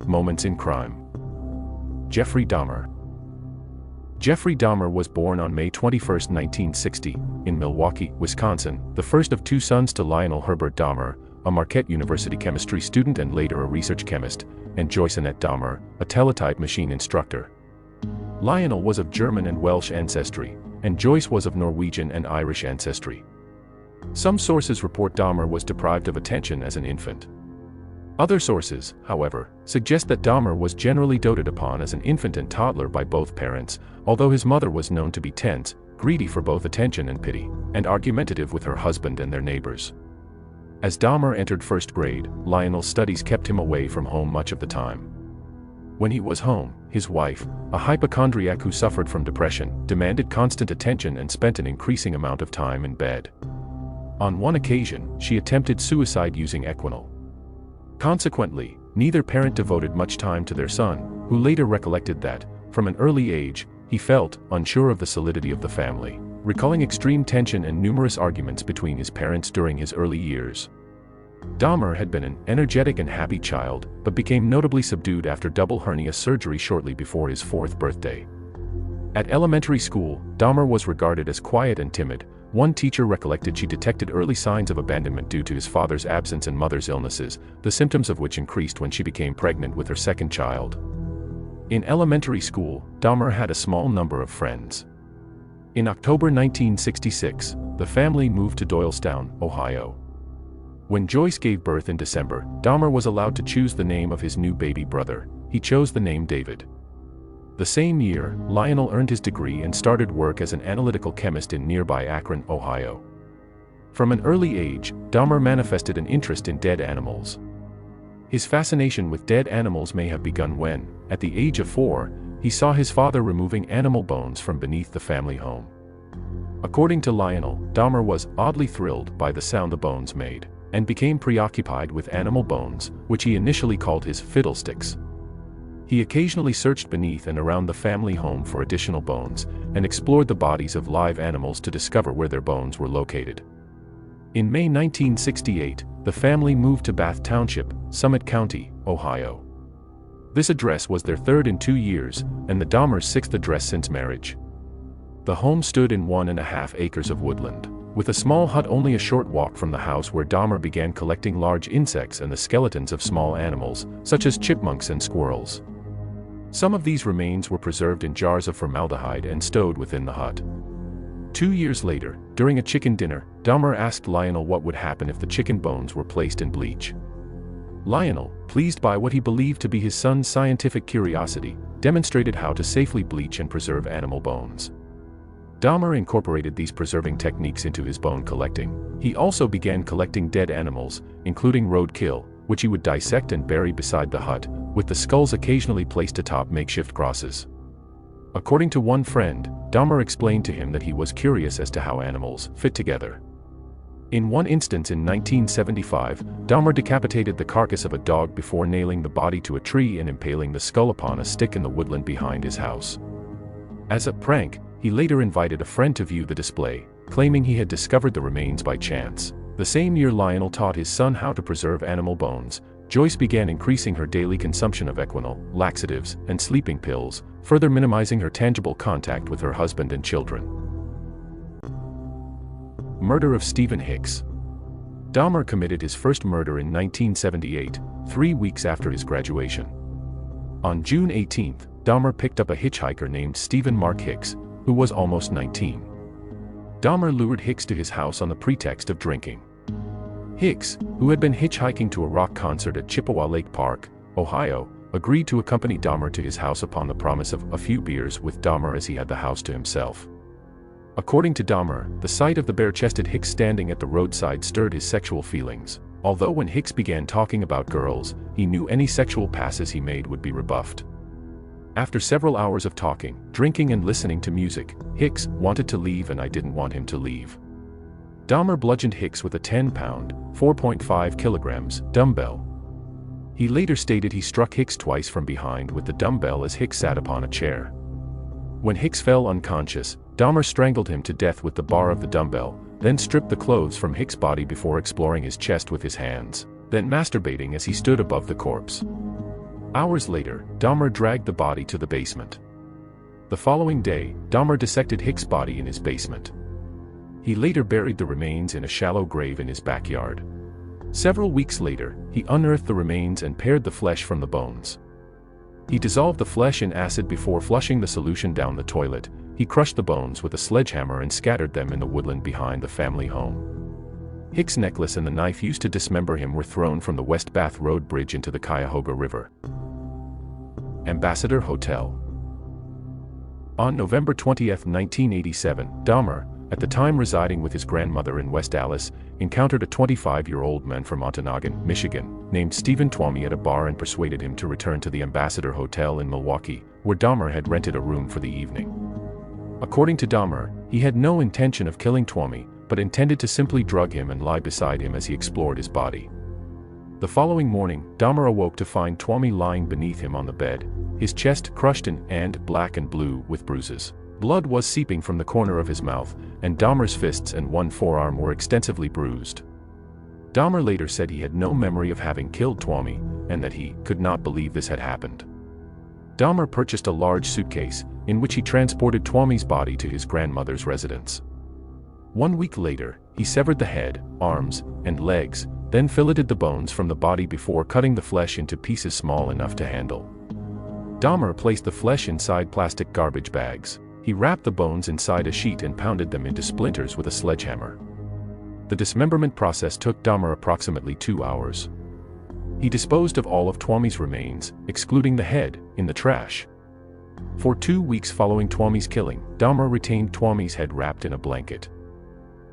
moments in crime. Jeffrey Dahmer. Jeffrey Dahmer was born on May 21, 1960, in Milwaukee, Wisconsin, the first of two sons to Lionel Herbert Dahmer, a Marquette University chemistry student and later a research chemist, and Joyce Annette Dahmer, a teletype machine instructor. Lionel was of German and Welsh ancestry, and Joyce was of Norwegian and Irish ancestry. Some sources report Dahmer was deprived of attention as an infant. Other sources, however, suggest that Dahmer was generally doted upon as an infant and toddler by both parents, although his mother was known to be tense, greedy for both attention and pity, and argumentative with her husband and their neighbors. As Dahmer entered first grade, Lionel's studies kept him away from home much of the time. When he was home, his wife, a hypochondriac who suffered from depression, demanded constant attention and spent an increasing amount of time in bed. On one occasion, she attempted suicide using Equinol. Consequently, neither parent devoted much time to their son, who later recollected that, from an early age, he felt unsure of the solidity of the family, recalling extreme tension and numerous arguments between his parents during his early years. Dahmer had been an energetic and happy child, but became notably subdued after double hernia surgery shortly before his 4th birthday. At elementary school, Dahmer was regarded as quiet and timid. One teacher recollected she detected early signs of abandonment due to his father's absence and mother's illnesses, the symptoms of which increased when she became pregnant with her second child. In elementary school, Dahmer had a small number of friends. In October 1966, the family moved to Doylestown, Ohio. When Joyce gave birth in December, Dahmer was allowed to choose the name of his new baby brother. He chose the name David. The same year, Lionel earned his degree and started work as an analytical chemist in nearby Akron, Ohio. From an early age, Dahmer manifested an interest in dead animals. His fascination with dead animals may have begun when, at the age of 4, he saw his father removing animal bones from beneath the family home. According to Lionel, Dahmer was oddly thrilled by the sound the bones made, and became preoccupied with animal bones, which he initially called his fiddlesticks. He occasionally searched beneath and around the family home for additional bones, and explored the bodies of live animals to discover where their bones were located. In May 1968, the family moved to Bath Township, Summit County, Ohio. This address was their 3rd in 2 years, and the Dahmers' 6th address since marriage. The home stood in 1.5 acres of woodland, with a small hut only a short walk from the house where Dahmer began collecting large insects and the skeletons of small animals, such as chipmunks and squirrels. Some of these remains were preserved in jars of formaldehyde and stowed within the hut. 2 years later, during a chicken dinner, Dahmer asked Lionel what would happen if the chicken bones were placed in bleach. Lionel, pleased by what he believed to be his son's scientific curiosity, demonstrated how to safely bleach and preserve animal bones. Dahmer incorporated these preserving techniques into his bone collecting. He also began collecting dead animals, including roadkill, which he would dissect and bury beside the hut, with the skulls occasionally placed atop makeshift crosses. According to one friend, Dahmer explained to him that he was curious as to how animals fit together. In one instance in 1975, Dahmer decapitated the carcass of a dog before nailing the body to a tree and impaling the skull upon a stick in the woodland behind his house. As a prank, he later invited a friend to view the display, claiming he had discovered the remains by chance. The same year Lionel taught his son how to preserve animal bones, Joyce began increasing her daily consumption of Equinol, laxatives, and sleeping pills, further minimizing her tangible contact with her husband and children. Murder of Stephen Hicks. Dahmer committed his first murder in 1978, 3 weeks after his graduation. On June 18, Dahmer picked up a hitchhiker named Stephen Mark Hicks, who was almost 19. Dahmer lured Hicks to his house on the pretext of drinking. Hicks, who had been hitchhiking to a rock concert at Chippewa Lake Park, Ohio, agreed to accompany Dahmer to his house upon the promise of a few beers with Dahmer as he had the house to himself. According to Dahmer, the sight of the bare-chested Hicks standing at the roadside stirred his sexual feelings, although when Hicks began talking about girls, he knew any sexual passes he made would be rebuffed. After several hours of talking, drinking and listening to music, Hicks wanted to leave and I didn't want him to leave. Dahmer bludgeoned Hicks with a 10-pound, 4.5 kilograms, dumbbell. He later stated he struck Hicks twice from behind with the dumbbell as Hicks sat upon a chair. When Hicks fell unconscious, Dahmer strangled him to death with the bar of the dumbbell, then stripped the clothes from Hicks' body before exploring his chest with his hands, then masturbating as he stood above the corpse. Hours later, Dahmer dragged the body to the basement. The following day, Dahmer dissected Hicks' body in his basement. He later buried the remains in a shallow grave in his backyard. Several weeks later, he unearthed the remains and pared the flesh from the bones. He dissolved the flesh in acid before flushing the solution down the toilet. He crushed the bones with a sledgehammer and scattered them in the woodland behind the family home. Hicks' necklace and the knife used to dismember him were thrown from the West Bath Road Bridge into the Cuyahoga River. Ambassador Hotel. On November 20, 1987, Dahmer, at the time residing with his grandmother in West Allis, encountered a 25-year-old man from Ontonagon, Michigan, named Stephen Twomey at a bar and persuaded him to return to the Ambassador Hotel in Milwaukee, where Dahmer had rented a room for the evening. According to Dahmer, he had no intention of killing Twomey, but intended to simply drug him and lie beside him as he explored his body. The following morning, Dahmer awoke to find Twomey lying beneath him on the bed, his chest crushed and black and blue with bruises. Blood was seeping from the corner of his mouth, and Dahmer's fists and one forearm were extensively bruised. Dahmer later said he had no memory of having killed Twomey, and that he could not believe this had happened. Dahmer purchased a large suitcase, in which he transported Twomey's body to his grandmother's residence. 1 week later, he severed the head, arms, and legs, then filleted the bones from the body before cutting the flesh into pieces small enough to handle. Dahmer placed the flesh inside plastic garbage bags. He wrapped the bones inside a sheet and pounded them into splinters with a sledgehammer. The dismemberment process took Dahmer approximately 2 hours. He disposed of all of Twomey's remains, excluding the head, in the trash. For 2 weeks following Twomey's killing, Dahmer retained Twomey's head wrapped in a blanket.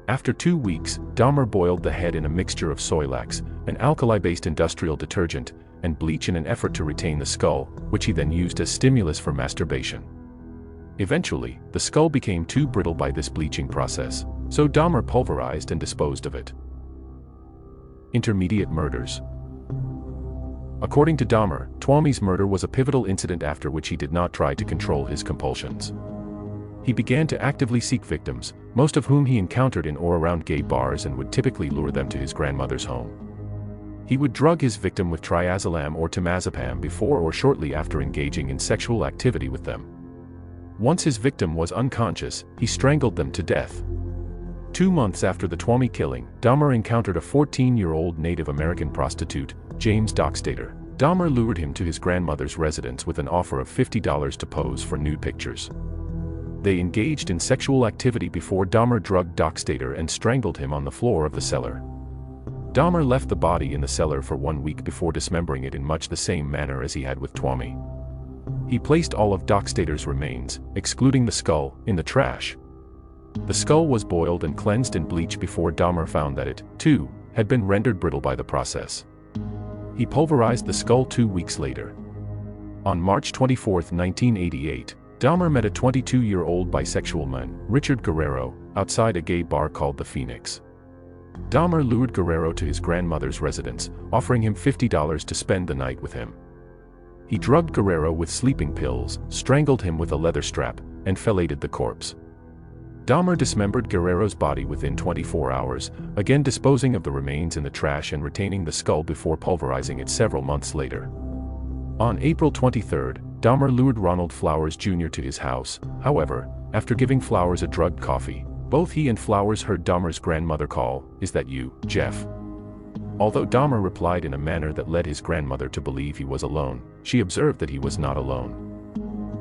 After 2 weeks, Dahmer boiled the head in a mixture of Soilax, an alkali-based industrial detergent, and bleach in an effort to retain the skull, which he then used as stimulus for masturbation. Eventually, the skull became too brittle by this bleaching process, so Dahmer pulverized and disposed of it. Intermediate murders. According to Dahmer, Twomey's murder was a pivotal incident after which he did not try to control his compulsions. He began to actively seek victims, most of whom he encountered in or around gay bars, and would typically lure them to his grandmother's home. He would drug his victim with triazolam or temazepam before or shortly after engaging in sexual activity with them. Once his victim was unconscious, he strangled them to death. 2 months after the Twomey killing, Dahmer encountered a 14-year-old Native American prostitute, James Dockstader. Dahmer lured him to his grandmother's residence with an offer of $50 to pose for nude pictures. They engaged in sexual activity before Dahmer drugged Dockstader and strangled him on the floor of the cellar. Dahmer left the body in the cellar for 1 week before dismembering it in much the same manner as he had with Twomey. He placed all of Dockstader's remains, excluding the skull, in the trash. The skull was boiled and cleansed in bleach before Dahmer found that it, too, had been rendered brittle by the process. He pulverized the skull 2 weeks later. On March 24, 1988, Dahmer met a 22-year-old bisexual man, Richard Guerrero, outside a gay bar called the Phoenix. Dahmer lured Guerrero to his grandmother's residence, offering him $50 to spend the night with him. He drugged Guerrero with sleeping pills, strangled him with a leather strap, and fellated the corpse. Dahmer dismembered Guerrero's body within 24 hours, again disposing of the remains in the trash and retaining the skull before pulverizing it several months later. On April 23, Dahmer lured Ronald Flowers Jr. to his house. However, after giving Flowers a drugged coffee, both he and Flowers heard Dahmer's grandmother call, "Is that you, Jeff?" Although Dahmer replied in a manner that led his grandmother to believe he was alone, she observed that he was not alone.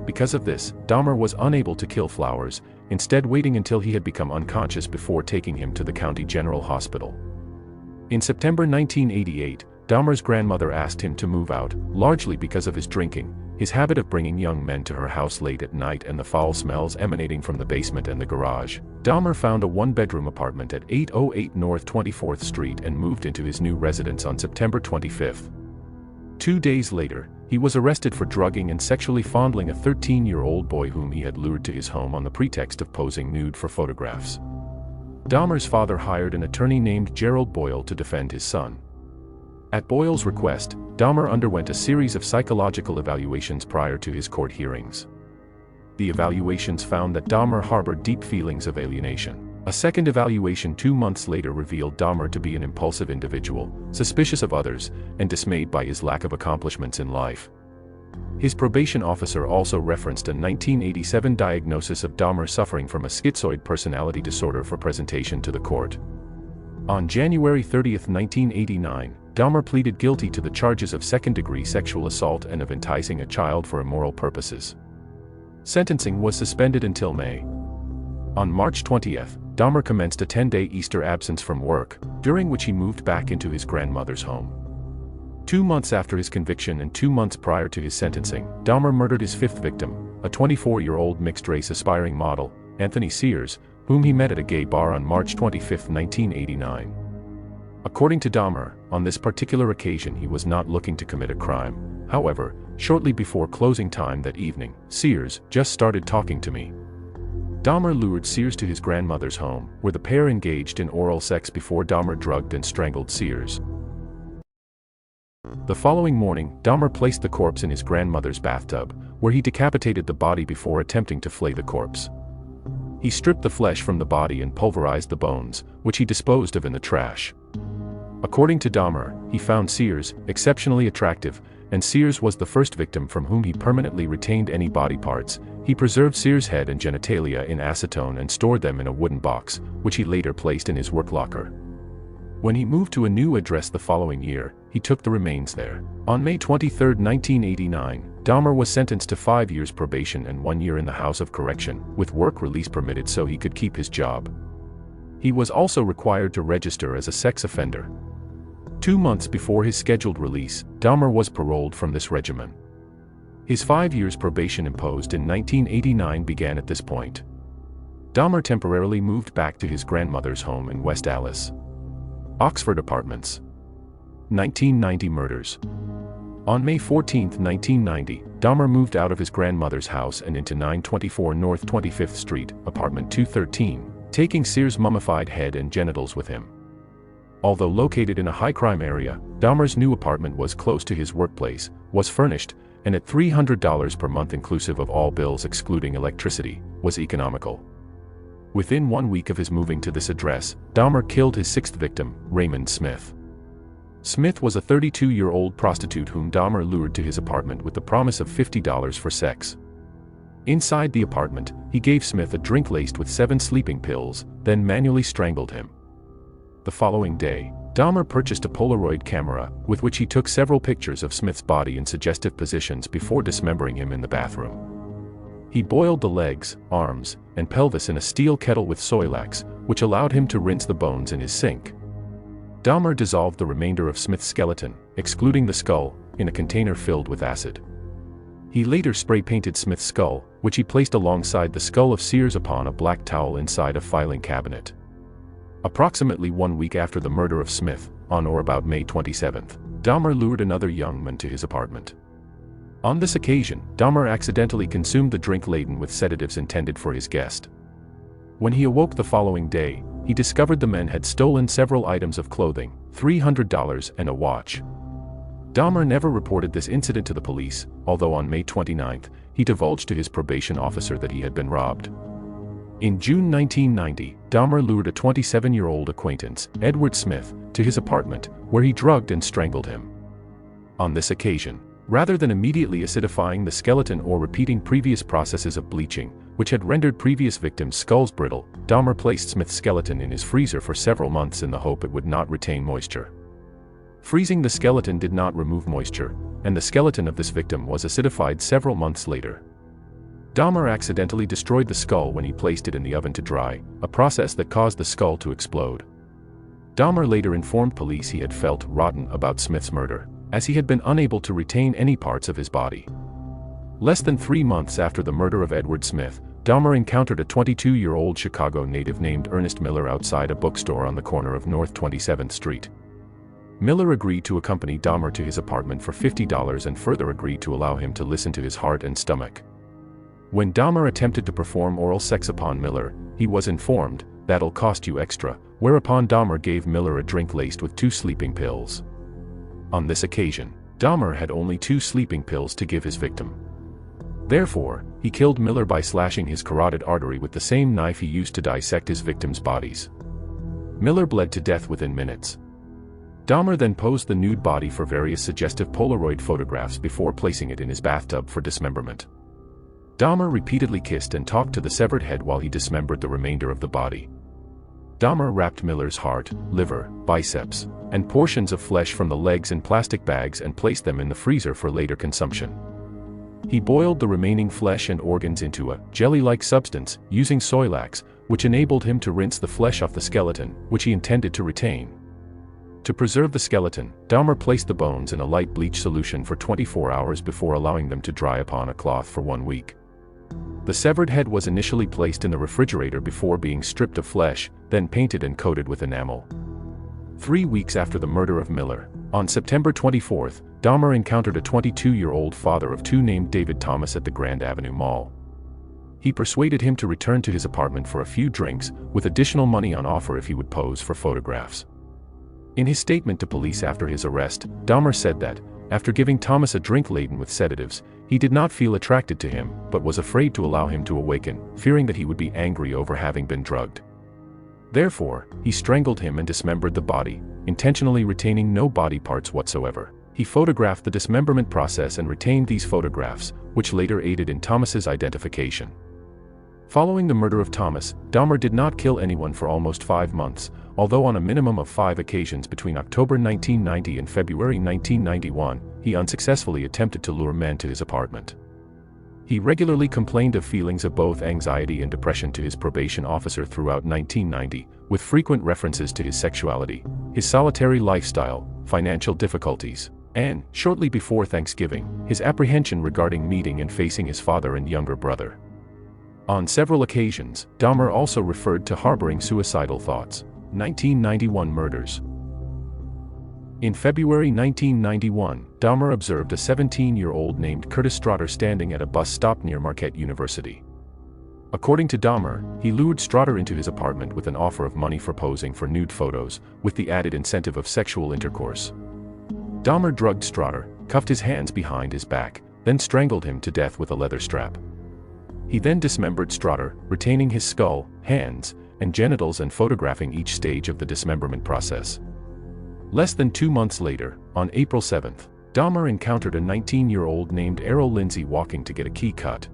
Because of this, Dahmer was unable to kill Flowers, instead waiting until he had become unconscious before taking him to the County General Hospital. In September 1988, Dahmer's grandmother asked him to move out, largely because of his drinking, his habit of bringing young men to her house late at night, and the foul smells emanating from the basement and the garage. Dahmer found a one-bedroom apartment at 808 North 24th Street and moved into his new residence on September 25. 2 days later, he was arrested for drugging and sexually fondling a 13-year-old boy whom he had lured to his home on the pretext of posing nude for photographs. Dahmer's father hired an attorney named Gerald Boyle to defend his son. At Boyle's request, Dahmer underwent a series of psychological evaluations prior to his court hearings. The evaluations found that Dahmer harbored deep feelings of alienation. A second evaluation 2 months later revealed Dahmer to be an impulsive individual, suspicious of others, and dismayed by his lack of accomplishments in life. His probation officer also referenced a 1987 diagnosis of Dahmer suffering from a schizoid personality disorder for presentation to the court. On January 30, 1989, Dahmer pleaded guilty to the charges of second-degree sexual assault and of enticing a child for immoral purposes. Sentencing was suspended until May. On March 20, Dahmer commenced a 10-day Easter absence from work, during which he moved back into his grandmother's home. 2 months after his conviction and 2 months prior to his sentencing, Dahmer murdered his fifth victim, a 24-year-old mixed-race aspiring model, Anthony Sears, whom he met at a gay bar on March 25, 1989. According to Dahmer, on this particular occasion he was not looking to commit a crime. However, shortly before closing time that evening, Sears just started talking to me. Dahmer lured Sears to his grandmother's home, where the pair engaged in oral sex before Dahmer drugged and strangled Sears. The following morning, Dahmer placed the corpse in his grandmother's bathtub, where he decapitated the body before attempting to flay the corpse. He stripped the flesh from the body and pulverized the bones, which he disposed of in the trash. According to Dahmer, he found Sears exceptionally attractive, and Sears was the first victim from whom he permanently retained any body parts. He preserved Sears' head and genitalia in acetone and stored them in a wooden box, which he later placed in his work locker. When he moved to a new address the following year, he took the remains there. On May 23, 1989, Dahmer was sentenced to 5 years probation and 1 year in the House of Correction, with work release permitted so he could keep his job. He was also required to register as a sex offender. 2 months before his scheduled release, Dahmer was paroled from this regimen. His 5 years probation imposed in 1989 began at this point. Dahmer temporarily moved back to his grandmother's home in West Allis. Oxford Apartments. 1990 murders. On May 14, 1990, Dahmer moved out of his grandmother's house and into 924 North 25th Street, apartment 213, taking Sears' mummified head and genitals with him. Although located in a high-crime area, Dahmer's new apartment was close to his workplace, was furnished, and at $300 per month inclusive of all bills excluding electricity, was economical. Within 1 week of his moving to this address, Dahmer killed his sixth victim, Raymond Smith. Smith was a 32-year-old prostitute whom Dahmer lured to his apartment with the promise of $50 for sex. Inside the apartment, he gave Smith a drink laced with 7 sleeping pills, then manually strangled him. The following day, Dahmer purchased a Polaroid camera, with which he took several pictures of Smith's body in suggestive positions before dismembering him in the bathroom. He boiled the legs, arms, and pelvis in a steel kettle with Soilax, which allowed him to rinse the bones in his sink. Dahmer dissolved the remainder of Smith's skeleton, excluding the skull, in a container filled with acid. He later spray-painted Smith's skull, which he placed alongside the skull of Sears upon a black towel inside a filing cabinet. Approximately 1 week after the murder of Smith, on or about May 27, Dahmer lured another young man to his apartment. On this occasion, Dahmer accidentally consumed the drink laden with sedatives intended for his guest. When he awoke the following day, he discovered the men had stolen several items of clothing, $300 and a watch. Dahmer never reported this incident to the police, although on May 29, he divulged to his probation officer that he had been robbed. In June 1990, Dahmer lured a 27-year-old acquaintance, Edward Smith, to his apartment, where he drugged and strangled him. On this occasion, rather than immediately acidifying the skeleton or repeating previous processes of bleaching, which had rendered previous victims' skulls brittle, Dahmer placed Smith's skeleton in his freezer for several months in the hope it would not retain moisture. Freezing the skeleton did not remove moisture, and the skeleton of this victim was acidified several months later. Dahmer accidentally destroyed the skull when he placed it in the oven to dry, a process that caused the skull to explode. Dahmer later informed police he had felt rotten about Smith's murder, as he had been unable to retain any parts of his body. Less than 3 months after the murder of Edward Smith, Dahmer encountered a 22-year-old Chicago native named Ernest Miller outside a bookstore on the corner of North 27th Street. Miller agreed to accompany Dahmer to his apartment for $50 and further agreed to allow him to listen to his heart and stomach. When Dahmer attempted to perform oral sex upon Miller, he was informed, "That'll cost you extra," whereupon Dahmer gave Miller a drink laced with 2 sleeping pills. On this occasion, Dahmer had only 2 sleeping pills to give his victim. Therefore, he killed Miller by slashing his carotid artery with the same knife he used to dissect his victims' bodies. Miller bled to death within minutes. Dahmer then posed the nude body for various suggestive Polaroid photographs before placing it in his bathtub for dismemberment. Dahmer repeatedly kissed and talked to the severed head while he dismembered the remainder of the body. Dahmer wrapped Miller's heart, liver, biceps, and portions of flesh from the legs in plastic bags and placed them in the freezer for later consumption. He boiled the remaining flesh and organs into a jelly-like substance using Soylax, which enabled him to rinse the flesh off the skeleton, which he intended to retain. To preserve the skeleton, Dahmer placed the bones in a light bleach solution for 24 hours before allowing them to dry upon a cloth for 1 week. The severed head was initially placed in the refrigerator before being stripped of flesh, then painted and coated with enamel. 3 weeks after the murder of Miller, on September 24, Dahmer encountered a 22-year-old father of 2 named David Thomas at the Grand Avenue Mall. He persuaded him to return to his apartment for a few drinks, with additional money on offer if he would pose for photographs. In his statement to police after his arrest, Dahmer said that, after giving Thomas a drink laden with sedatives, he did not feel attracted to him, but was afraid to allow him to awaken, fearing that he would be angry over having been drugged. Therefore, he strangled him and dismembered the body, intentionally retaining no body parts whatsoever. He photographed the dismemberment process and retained these photographs, which later aided in Thomas's identification. Following the murder of Thomas, Dahmer did not kill anyone for almost 5 months, although on a minimum of 5 occasions between October 1990 and February 1991, he unsuccessfully attempted to lure men to his apartment. He regularly complained of feelings of both anxiety and depression to his probation officer throughout 1990, with frequent references to his sexuality, his solitary lifestyle, financial difficulties, and, shortly before Thanksgiving, his apprehension regarding meeting and facing his father and younger brother. On several occasions, Dahmer also referred to harboring suicidal thoughts. 1991 murders. In February 1991, Dahmer observed a 17-year-old named Curtis Strother standing at a bus stop near Marquette University. According to Dahmer, he lured Strother into his apartment with an offer of money for posing for nude photos, with the added incentive of sexual intercourse. Dahmer drugged Strother, cuffed his hands behind his back, then strangled him to death with a leather strap. He then dismembered Strother, retaining his skull, hands, and genitals and photographing each stage of the dismemberment process. Less than 2 months later, on April 7, Dahmer encountered a 19-year-old named Errol Lindsay walking to get a key cut.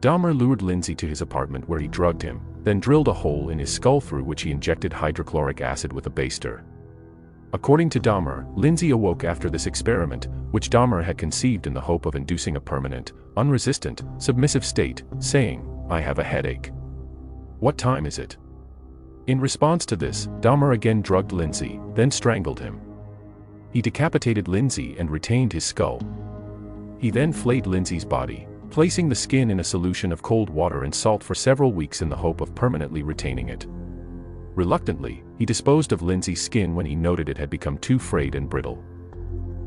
Dahmer lured Lindsay to his apartment where he drugged him, then drilled a hole in his skull through which he injected hydrochloric acid with a baster. According to Dahmer, Lindsay awoke after this experiment, which Dahmer had conceived in the hope of inducing a permanent, unresistant, submissive state, saying, "I have a headache. What time is it?" In response to this, Dahmer again drugged Lindsay, then strangled him. He decapitated Lindsay and retained his skull. He then flayed Lindsay's body, placing the skin in a solution of cold water and salt for several weeks in the hope of permanently retaining it. Reluctantly, he disposed of Lindsay's skin when he noted it had become too frayed and brittle.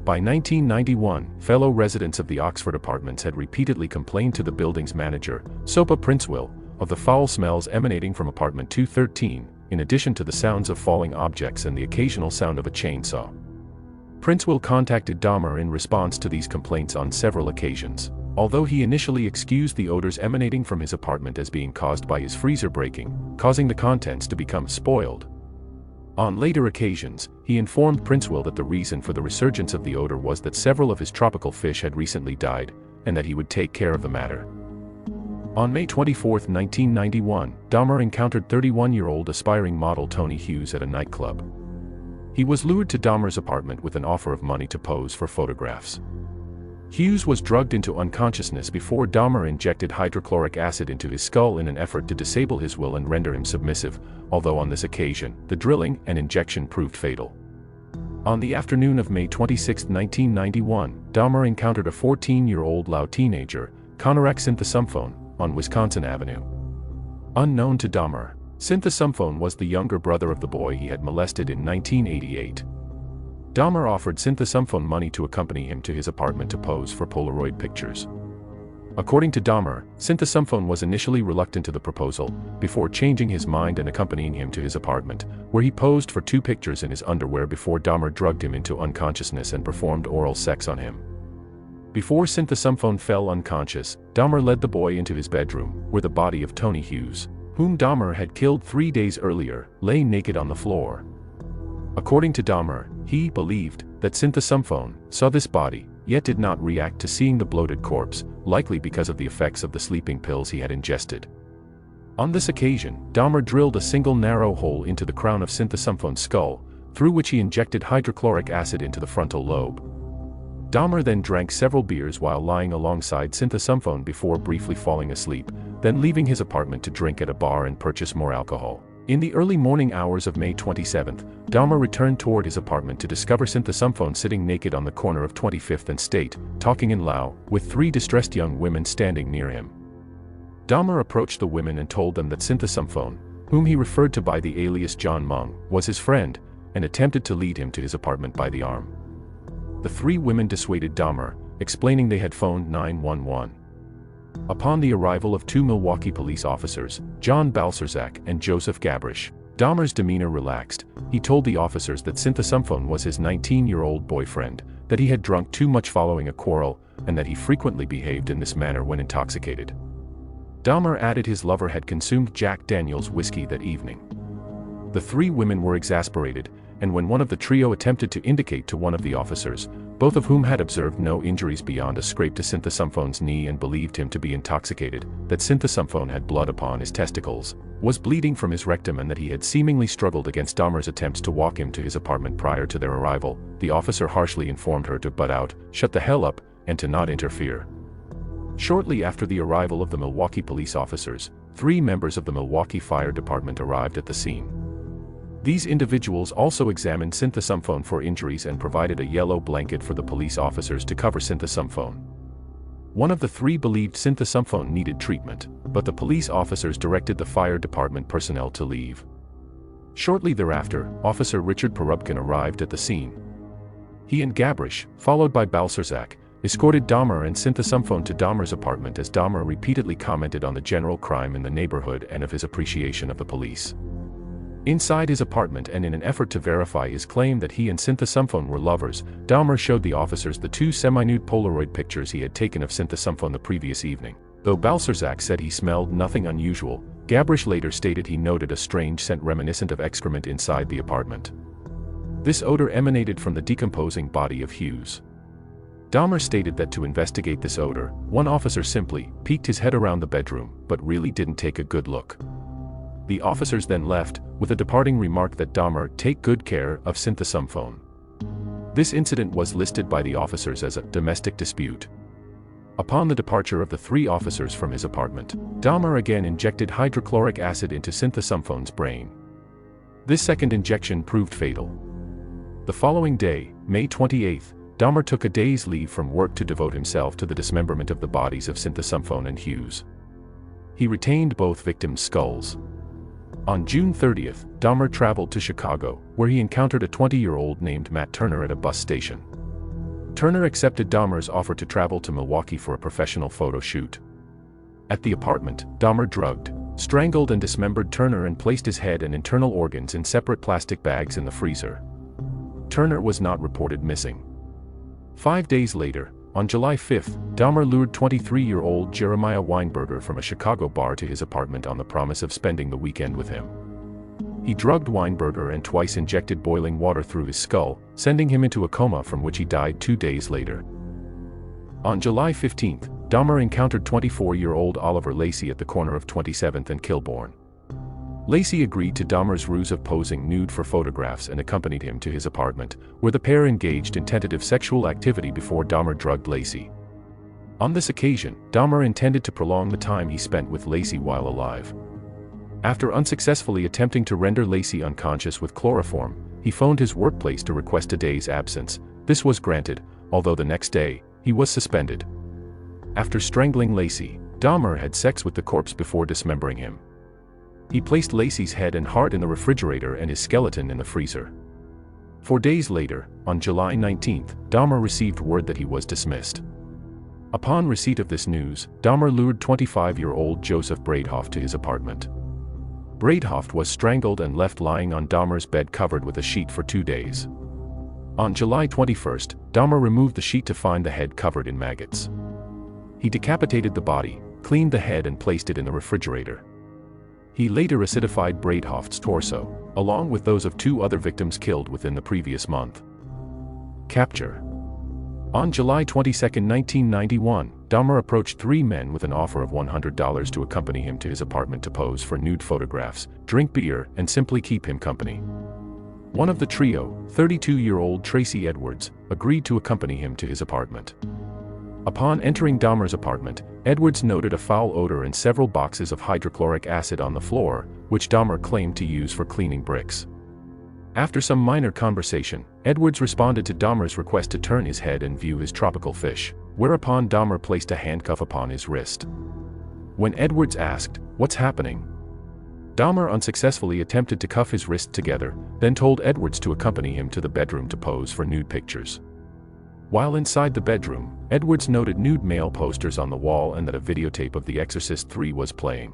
By 1991, fellow residents of the Oxford apartments had repeatedly complained to the building's manager, Sopa Princewell, of the foul smells emanating from apartment 213, in addition to the sounds of falling objects and the occasional sound of a chainsaw. Princewell contacted Dahmer in response to these complaints on several occasions, although he initially excused the odors emanating from his apartment as being caused by his freezer breaking, causing the contents to become spoiled. On later occasions, he informed Princewell that the reason for the resurgence of the odor was that several of his tropical fish had recently died, and that he would take care of the matter. On May 24, 1991, Dahmer encountered 31-year-old aspiring model Tony Hughes at a nightclub. He was lured to Dahmer's apartment with an offer of money to pose for photographs. Hughes was drugged into unconsciousness before Dahmer injected hydrochloric acid into his skull in an effort to disable his will and render him submissive, although on this occasion, the drilling and injection proved fatal. On the afternoon of May 26, 1991, Dahmer encountered a 14-year-old Lao teenager, Konorak Synthesumphone, on Wisconsin Avenue. Unknown to Dahmer, Synthesumphone was the younger brother of the boy he had molested in 1988. Dahmer offered Synthesumphone money to accompany him to his apartment to pose for Polaroid pictures. According to Dahmer, Synthesumphone was initially reluctant to the proposal, before changing his mind and accompanying him to his apartment, where he posed for 2 pictures in his underwear before Dahmer drugged him into unconsciousness and performed oral sex on him. Before Synthesumphone fell unconscious, Dahmer led the boy into his bedroom, where the body of Tony Hughes, whom Dahmer had killed 3 days earlier, lay naked on the floor. According to Dahmer, He believed that Synthesumphone saw this body, yet did not react to seeing the bloated corpse, likely because of the effects of the sleeping pills he had ingested. On this occasion, Dahmer drilled a single narrow hole into the crown of Synthesumphon's skull, through which he injected hydrochloric acid into the frontal lobe. Dahmer then drank several beers while lying alongside Synthesumphone before briefly falling asleep, then leaving his apartment to drink at a bar and purchase more alcohol. In the early morning hours of May 27, Dahmer returned toward his apartment to discover Synthesumphone sitting naked on the corner of 25th and State, talking in Lao, with 3 distressed young women standing near him. Dahmer approached the women and told them that Synthesumphone, whom he referred to by the alias John Mung, was his friend, and attempted to lead him to his apartment by the arm. The 3 women dissuaded Dahmer, explaining they had phoned 911. Upon the arrival of 2 Milwaukee police officers, John Balcerzak and Joseph Gabrish, Dahmer's demeanor relaxed. He told the officers that Synthesumphone was his 19-year-old boyfriend, that he had drunk too much following a quarrel, and that he frequently behaved in this manner when intoxicated. Dahmer added his lover had consumed Jack Daniel's whiskey that evening. The 3 women were exasperated, and when one of the trio attempted to indicate to one of the officers, both of whom had observed no injuries beyond a scrape to Synthesumphon's knee and believed him to be intoxicated, that Synthesumphone had blood upon his testicles, was bleeding from his rectum and that he had seemingly struggled against Dahmer's attempts to walk him to his apartment prior to their arrival, the officer harshly informed her to butt out, shut the hell up, and to not interfere. Shortly after the arrival of the Milwaukee police officers, 3 members of the Milwaukee Fire Department arrived at the scene. These individuals also examined Synthesumphone for injuries and provided a yellow blanket for the police officers to cover Synthesumphone. One of the 3 believed Synthesumphone needed treatment, but the police officers directed the fire department personnel to leave. Shortly thereafter, Officer Richard Porubkin arrived at the scene. He and Gabrish, followed by Balcerzak, escorted Dahmer and Synthesumphone to Dahmer's apartment as Dahmer repeatedly commented on the general crime in the neighborhood and of his appreciation of the police. Inside his apartment and in an effort to verify his claim that he and Synthesumphone were lovers, Dahmer showed the officers the 2 semi-nude Polaroid pictures he had taken of Synthesumphone the previous evening. Though Balcerzak said he smelled nothing unusual, Gabrish later stated he noted a strange scent reminiscent of excrement inside the apartment. This odor emanated from the decomposing body of Hughes. Dahmer stated that to investigate this odor, one officer simply peeked his head around the bedroom, but really didn't take a good look. The officers then left, with a departing remark that Dahmer take good care of Synthesumphone. This incident was listed by the officers as a domestic dispute. Upon the departure of the 3 officers from his apartment, Dahmer again injected hydrochloric acid into Synthesumpphone's brain. This second injection proved fatal. The following day, May 28, Dahmer took a day's leave from work to devote himself to the dismemberment of the bodies of Synthesumphone and Hughes. He retained both victims' skulls. On June 30, Dahmer traveled to Chicago, where he encountered a 20-year-old named Matt Turner at a bus station. Turner accepted Dahmer's offer to travel to Milwaukee for a professional photo shoot. At the apartment, Dahmer drugged, strangled and dismembered Turner and placed his head and internal organs in separate plastic bags in the freezer. Turner was not reported missing. 5 days later, on July 5, Dahmer lured 23-year-old Jeremiah Weinberger from a Chicago bar to his apartment on the promise of spending the weekend with him. He drugged Weinberger and twice injected boiling water through his skull, sending him into a coma from which he died 2 days later. On July 15, Dahmer encountered 24-year-old Oliver Lacey at the corner of 27th and Kilbourne. Lacey agreed to Dahmer's ruse of posing nude for photographs and accompanied him to his apartment, where the pair engaged in tentative sexual activity before Dahmer drugged Lacey. On this occasion, Dahmer intended to prolong the time he spent with Lacey while alive. After unsuccessfully attempting to render Lacey unconscious with chloroform, he phoned his workplace to request a day's absence. This was granted, although the next day, he was suspended. After strangling Lacey, Dahmer had sex with the corpse before dismembering him. He placed Lacey's head and heart in the refrigerator and his skeleton in the freezer. 4 days later, on July 19, Dahmer received word that he was dismissed. Upon receipt of this news, Dahmer lured 25-year-old Joseph Bradehoft to his apartment. Bradehoft was strangled and left lying on Dahmer's bed covered with a sheet for 2 days. On July 21, Dahmer removed the sheet to find the head covered in maggots. He decapitated the body, cleaned the head and placed it in the refrigerator. He later acidified Bradehoft's torso, along with those of 2 other victims killed within the previous month. Capture. On July 22, 1991, Dahmer approached 3 men with an offer of $100 to accompany him to his apartment to pose for nude photographs, drink beer, and simply keep him company. One of the trio, 32-year-old Tracy Edwards, agreed to accompany him to his apartment. Upon entering Dahmer's apartment, Edwards noted a foul odor and several boxes of hydrochloric acid on the floor, which Dahmer claimed to use for cleaning bricks. After some minor conversation, Edwards responded to Dahmer's request to turn his head and view his tropical fish, whereupon Dahmer placed a handcuff upon his wrist. When Edwards asked, "What's happening?" Dahmer unsuccessfully attempted to cuff his wrists together, then told Edwards to accompany him to the bedroom to pose for nude pictures. While inside the bedroom, Edwards noted nude male posters on the wall and that a videotape of The Exorcist III was playing.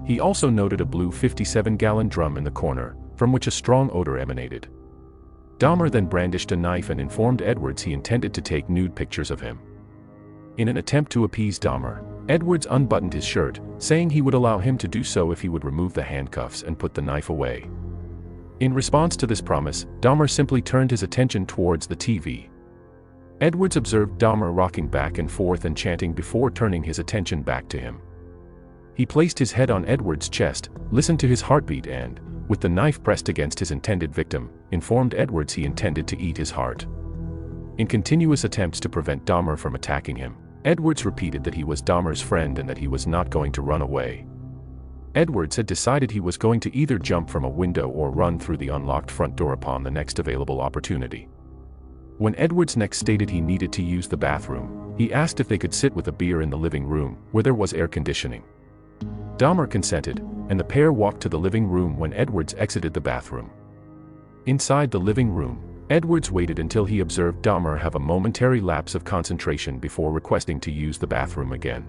He also noted a blue 57-gallon drum in the corner, from which a strong odor emanated. Dahmer then brandished a knife and informed Edwards he intended to take nude pictures of him. In an attempt to appease Dahmer, Edwards unbuttoned his shirt, saying he would allow him to do so if he would remove the handcuffs and put the knife away. In response to this promise, Dahmer simply turned his attention towards the TV. Edwards observed Dahmer rocking back and forth and chanting before turning his attention back to him. He placed his head on Edwards' chest, listened to his heartbeat and, with the knife pressed against his intended victim, informed Edwards he intended to eat his heart. In continuous attempts to prevent Dahmer from attacking him, Edwards repeated that he was Dahmer's friend and that he was not going to run away. Edwards had decided he was going to either jump from a window or run through the unlocked front door upon the next available opportunity. When Edwards next stated he needed to use the bathroom, he asked if they could sit with a beer in the living room, where there was air conditioning. Dahmer consented, and the pair walked to the living room when Edwards exited the bathroom. Inside the living room, Edwards waited until he observed Dahmer have a momentary lapse of concentration before requesting to use the bathroom again.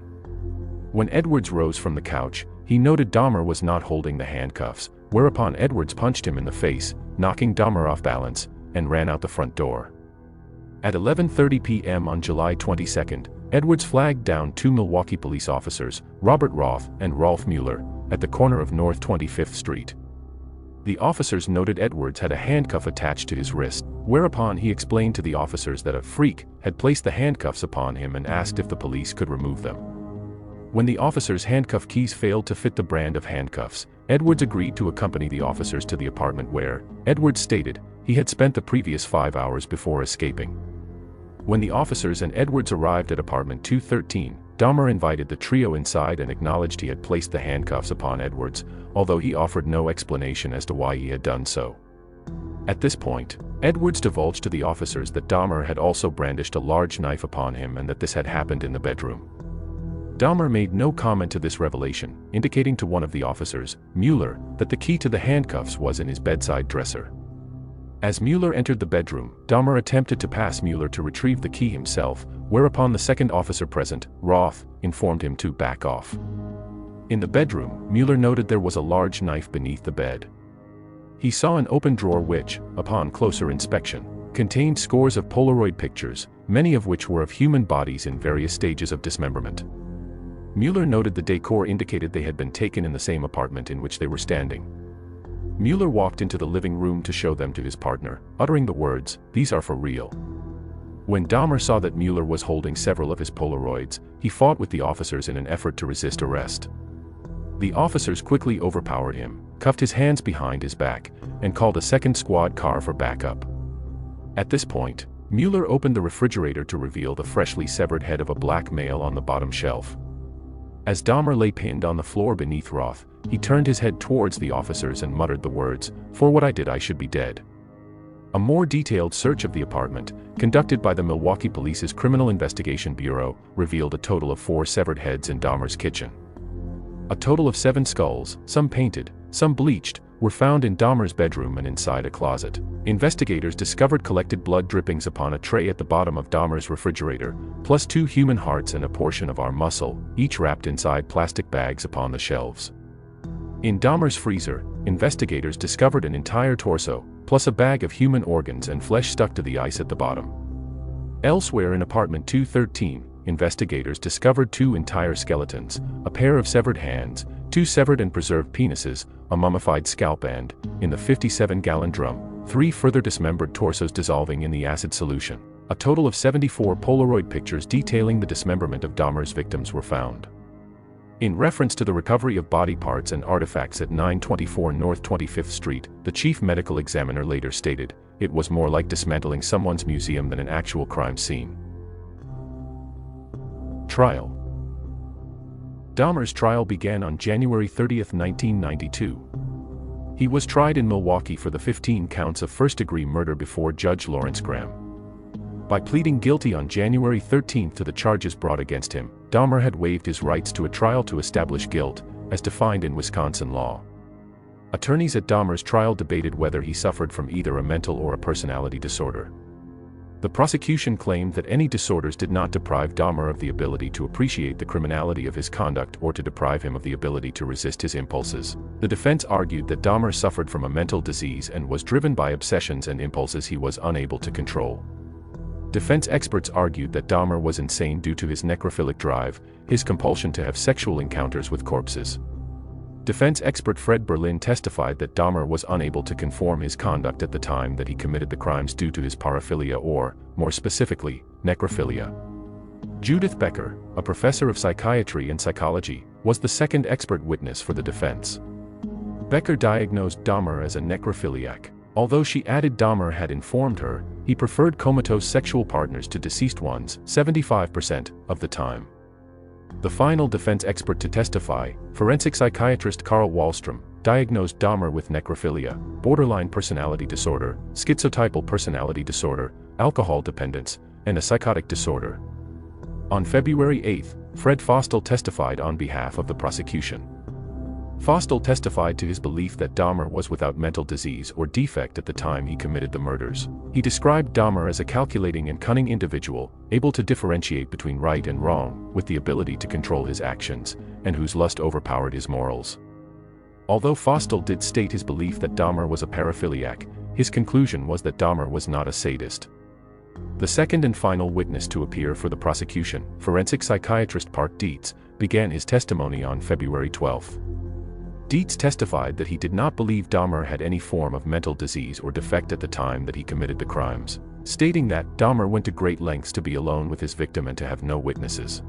When Edwards rose from the couch, he noted Dahmer was not holding the handcuffs, whereupon Edwards punched him in the face, knocking Dahmer off balance, and ran out the front door. At 11:30 p.m. on July 22, Edwards flagged down 2 Milwaukee police officers, Robert Roth and Rolf Mueller, at the corner of North 25th Street. The officers noted Edwards had a handcuff attached to his wrist, whereupon he explained to the officers that a freak had placed the handcuffs upon him and asked if the police could remove them. When the officers' handcuff keys failed to fit the brand of handcuffs, Edwards agreed to accompany the officers to the apartment where, Edwards stated, he had spent the previous 5 hours before escaping. When the officers and Edwards arrived at apartment 213, Dahmer invited the trio inside and acknowledged he had placed the handcuffs upon Edwards, although he offered no explanation as to why he had done so. At this point, Edwards divulged to the officers that Dahmer had also brandished a large knife upon him and that this had happened in the bedroom. Dahmer made no comment to this revelation, indicating to one of the officers, Mueller, that the key to the handcuffs was in his bedside dresser. As Mueller entered the bedroom, Dahmer attempted to pass Mueller to retrieve the key himself, whereupon the second officer present, Roth, informed him to back off. In the bedroom, Mueller noted there was a large knife beneath the bed. He saw an open drawer which, upon closer inspection, contained scores of Polaroid pictures, many of which were of human bodies in various stages of dismemberment. Mueller noted the decor indicated they had been taken in the same apartment in which they were standing. Mueller walked into the living room to show them to his partner, uttering the words, "These are for real." When Dahmer saw that Mueller was holding several of his Polaroids, he fought with the officers in an effort to resist arrest. The officers quickly overpowered him, cuffed his hands behind his back, and called a second squad car for backup. At this point, Mueller opened the refrigerator to reveal the freshly severed head of a black male on the bottom shelf. As Dahmer lay pinned on the floor beneath Roth, he turned his head towards the officers and muttered the words, "For what I did I should be dead." A more detailed search of the apartment, conducted by the Milwaukee Police's Criminal Investigation Bureau, revealed a total of 4 severed heads in Dahmer's kitchen. A total of 7 skulls, some painted, some bleached, were found in Dahmer's bedroom and inside a closet. Investigators discovered collected blood drippings upon a tray at the bottom of Dahmer's refrigerator, plus 2 human hearts and a portion of arm muscle, each wrapped inside plastic bags upon the shelves. In Dahmer's freezer, investigators discovered an entire torso, plus a bag of human organs and flesh stuck to the ice at the bottom. Elsewhere in apartment 213, investigators discovered 2 entire skeletons, a pair of severed hands, 2 severed and preserved penises, a mummified scalp and, in the 57-gallon drum, 3 further dismembered torsos dissolving in the acid solution. A total of 74 Polaroid pictures detailing the dismemberment of Dahmer's victims were found. In reference to the recovery of body parts and artifacts at 924 North 25th Street, the chief medical examiner later stated, "It was more like dismantling someone's museum than an actual crime scene." Trial. Dahmer's trial began on January 30, 1992. He was tried in Milwaukee for the 15 counts of first-degree murder before Judge Lawrence Graham. By pleading guilty on January 13 to the charges brought against him, Dahmer had waived his rights to a trial to establish guilt, as defined in Wisconsin law. Attorneys at Dahmer's trial debated whether he suffered from either a mental or a personality disorder. The prosecution claimed that any disorders did not deprive Dahmer of the ability to appreciate the criminality of his conduct or to deprive him of the ability to resist his impulses. The defense argued that Dahmer suffered from a mental disease and was driven by obsessions and impulses he was unable to control. Defense experts argued that Dahmer was insane due to his necrophilic drive, his compulsion to have sexual encounters with corpses. Defense expert Fred Berlin testified that Dahmer was unable to conform his conduct at the time that he committed the crimes due to his paraphilia or, more specifically, necrophilia. Judith Becker, a professor of psychiatry and psychology, was the second expert witness for the defense. Becker diagnosed Dahmer as a necrophiliac. Although she added Dahmer had informed her, he preferred comatose sexual partners to deceased ones 75% of the time. The final defense expert to testify, forensic psychiatrist Carl Wallstrom, diagnosed Dahmer with necrophilia, borderline personality disorder, schizotypal personality disorder, alcohol dependence, and a psychotic disorder. On February 8, Fred Fostel testified on behalf of the prosecution. Fostel testified to his belief that Dahmer was without mental disease or defect at the time he committed the murders. He described Dahmer as a calculating and cunning individual, able to differentiate between right and wrong, with the ability to control his actions, and whose lust overpowered his morals. Although Fostel did state his belief that Dahmer was a paraphiliac, his conclusion was that Dahmer was not a sadist. The second and final witness to appear for the prosecution, forensic psychiatrist Park Dietz, began his testimony on February 12. Dietz testified that he did not believe Dahmer had any form of mental disease or defect at the time that he committed the crimes, stating that Dahmer went to great lengths to be alone with his victim and to have no witnesses.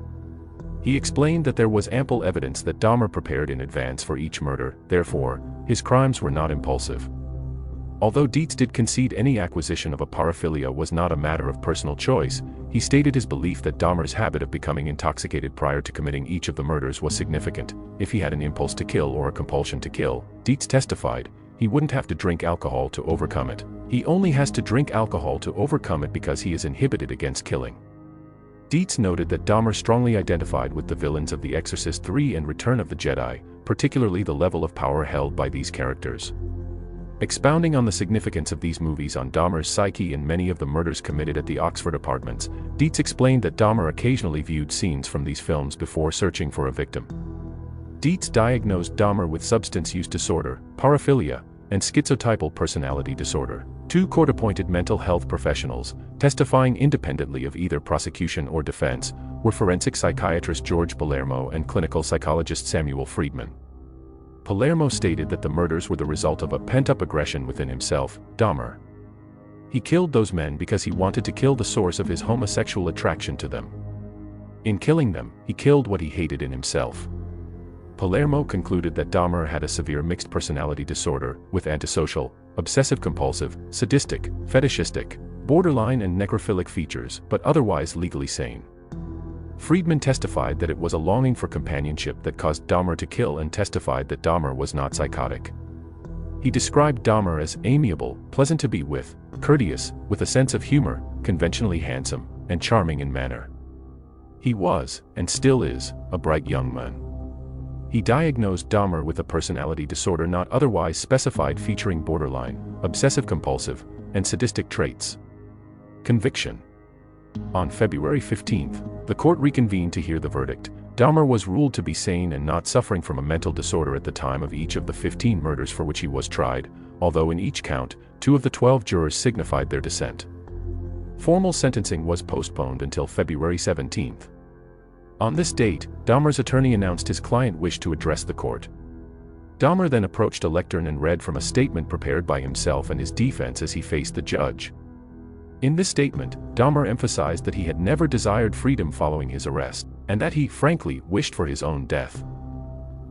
He explained that there was ample evidence that Dahmer prepared in advance for each murder, therefore, his crimes were not impulsive. Although Dietz did concede any acquisition of a paraphilia was not a matter of personal choice, he stated his belief that Dahmer's habit of becoming intoxicated prior to committing each of the murders was significant. If he had an impulse to kill or a compulsion to kill, Dietz testified, he wouldn't have to drink alcohol to overcome it. He only has to drink alcohol to overcome it because he is inhibited against killing. Dietz noted that Dahmer strongly identified with the villains of The Exorcist III and Return of the Jedi, particularly the level of power held by these characters. Expounding on the significance of these movies on Dahmer's psyche and many of the murders committed at the Oxford apartments, Dietz explained that Dahmer occasionally viewed scenes from these films before searching for a victim. Dietz diagnosed Dahmer with substance use disorder, paraphilia, and schizotypal personality disorder. 2 court-appointed mental health professionals, testifying independently of either prosecution or defense, were forensic psychiatrist George Palermo and clinical psychologist Samuel Friedman. Palermo stated that the murders were the result of a pent-up aggression within himself, Dahmer. He killed those men because he wanted to kill the source of his homosexual attraction to them. In killing them, he killed what he hated in himself. Palermo concluded that Dahmer had a severe mixed personality disorder, with antisocial, obsessive-compulsive, sadistic, fetishistic, borderline and necrophilic features, but otherwise legally sane. Friedman testified that it was a longing for companionship that caused Dahmer to kill and testified that Dahmer was not psychotic. He described Dahmer as amiable, pleasant to be with, courteous, with a sense of humor, conventionally handsome, and charming in manner. He was, and still is, a bright young man. He diagnosed Dahmer with a personality disorder not otherwise specified featuring borderline, obsessive-compulsive, and sadistic traits. Conviction. On February 15, the court reconvened to hear the verdict. Dahmer was ruled to be sane and not suffering from a mental disorder at the time of each of the 15 murders for which he was tried, although in each count, 2 of the 12 jurors signified their dissent. Formal sentencing was postponed until February 17. On this date, Dahmer's attorney announced his client wished to address the court. Dahmer then approached a lectern and read from a statement prepared by himself and his defense as he faced the judge. In this statement, Dahmer emphasized that he had never desired freedom following his arrest, and that he, frankly, wished for his own death.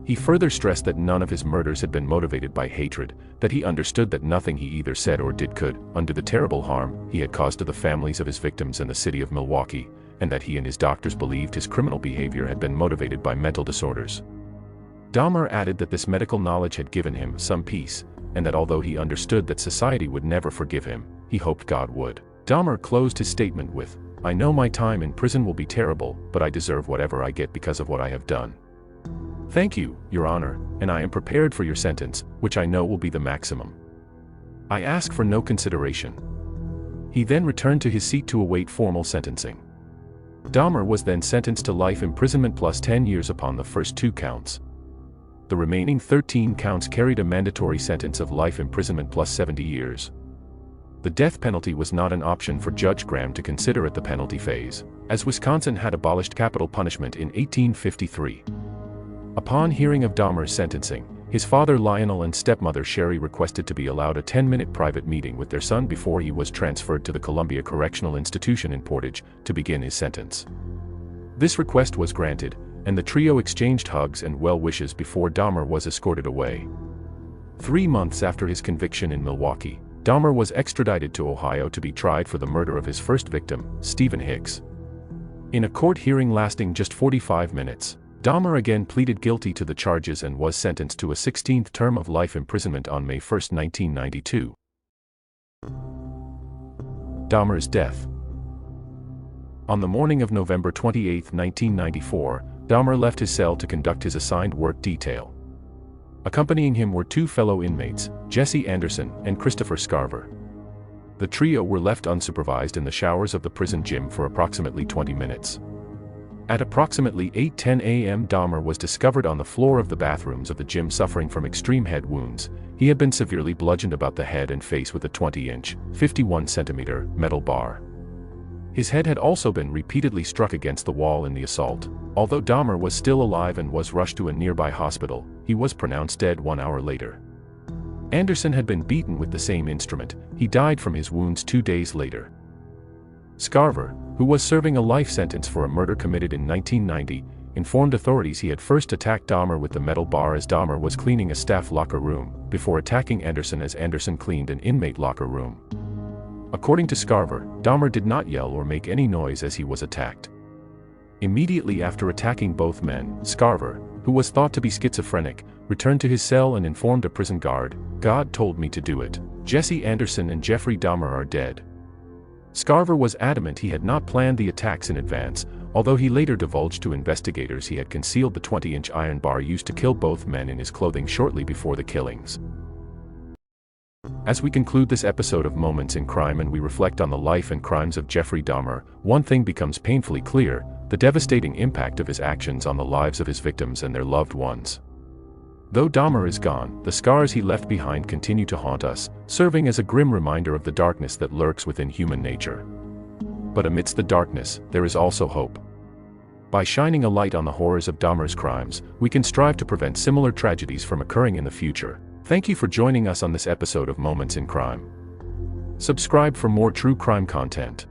He further stressed that none of his murders had been motivated by hatred, that he understood that nothing he either said or did could undo the terrible harm he had caused to the families of his victims and the city of Milwaukee, and that he and his doctors believed his criminal behavior had been motivated by mental disorders. Dahmer added that this medical knowledge had given him some peace, and that although he understood that society would never forgive him, he hoped God would. Dahmer closed his statement with, "I know my time in prison will be terrible, but I deserve whatever I get because of what I have done. Thank you, Your Honor, and I am prepared for your sentence, which I know will be the maximum. I ask for no consideration." He then returned to his seat to await formal sentencing. Dahmer was then sentenced to life imprisonment plus 10 years upon the first 2 counts. The remaining 13 counts carried a mandatory sentence of life imprisonment plus 70 years. The death penalty was not an option for Judge Graham to consider at the penalty phase, as Wisconsin had abolished capital punishment in 1853. Upon hearing of Dahmer's sentencing, his father Lionel and stepmother Sherry requested to be allowed a 10-minute private meeting with their son before he was transferred to the Columbia Correctional Institution in Portage to begin his sentence. This request was granted, and the trio exchanged hugs and well wishes before Dahmer was escorted away. 3 months after his conviction in Milwaukee, Dahmer was extradited to Ohio to be tried for the murder of his first victim, Stephen Hicks. In a court hearing lasting just 45 minutes, Dahmer again pleaded guilty to the charges and was sentenced to a 16th term of life imprisonment on May 1, 1992. Dahmer's death. On the morning of November 28, 1994, Dahmer left his cell to conduct his assigned work detail. Accompanying him were 2 fellow inmates, Jesse Anderson and Christopher Scarver. The trio were left unsupervised in the showers of the prison gym for approximately 20 minutes. At approximately 8:10 a.m. Dahmer was discovered on the floor of the bathrooms of the gym suffering from extreme head wounds. He had been severely bludgeoned about the head and face with a 20-inch, 51-centimeter metal bar. His head had also been repeatedly struck against the wall in the assault. Although Dahmer was still alive and was rushed to a nearby hospital, he was pronounced dead 1 hour later. Anderson had been beaten with the same instrument. He died from his wounds 2 days later. Scarver, who was serving a life sentence for a murder committed in 1990, informed authorities he had first attacked Dahmer with the metal bar as Dahmer was cleaning a staff locker room, before attacking Anderson as Anderson cleaned an inmate locker room. According to Scarver, Dahmer did not yell or make any noise as he was attacked. Immediately after attacking both men, Scarver, who was thought to be schizophrenic, returned to his cell and informed a prison guard, "God told me to do it. Jesse Anderson and Jeffrey Dahmer are dead." Scarver was adamant he had not planned the attacks in advance, although he later divulged to investigators he had concealed the 20-inch iron bar used to kill both men in his clothing shortly before the killings. As we conclude this episode of Moments in Crime and we reflect on the life and crimes of Jeffrey Dahmer, one thing becomes painfully clear: the devastating impact of his actions on the lives of his victims and their loved ones. Though Dahmer is gone, the scars he left behind continue to haunt us, serving as a grim reminder of the darkness that lurks within human nature. But amidst the darkness, there is also hope. By shining a light on the horrors of Dahmer's crimes, we can strive to prevent similar tragedies from occurring in the future. Thank you for joining us on this episode of Moments in Crime. Subscribe for more true crime content.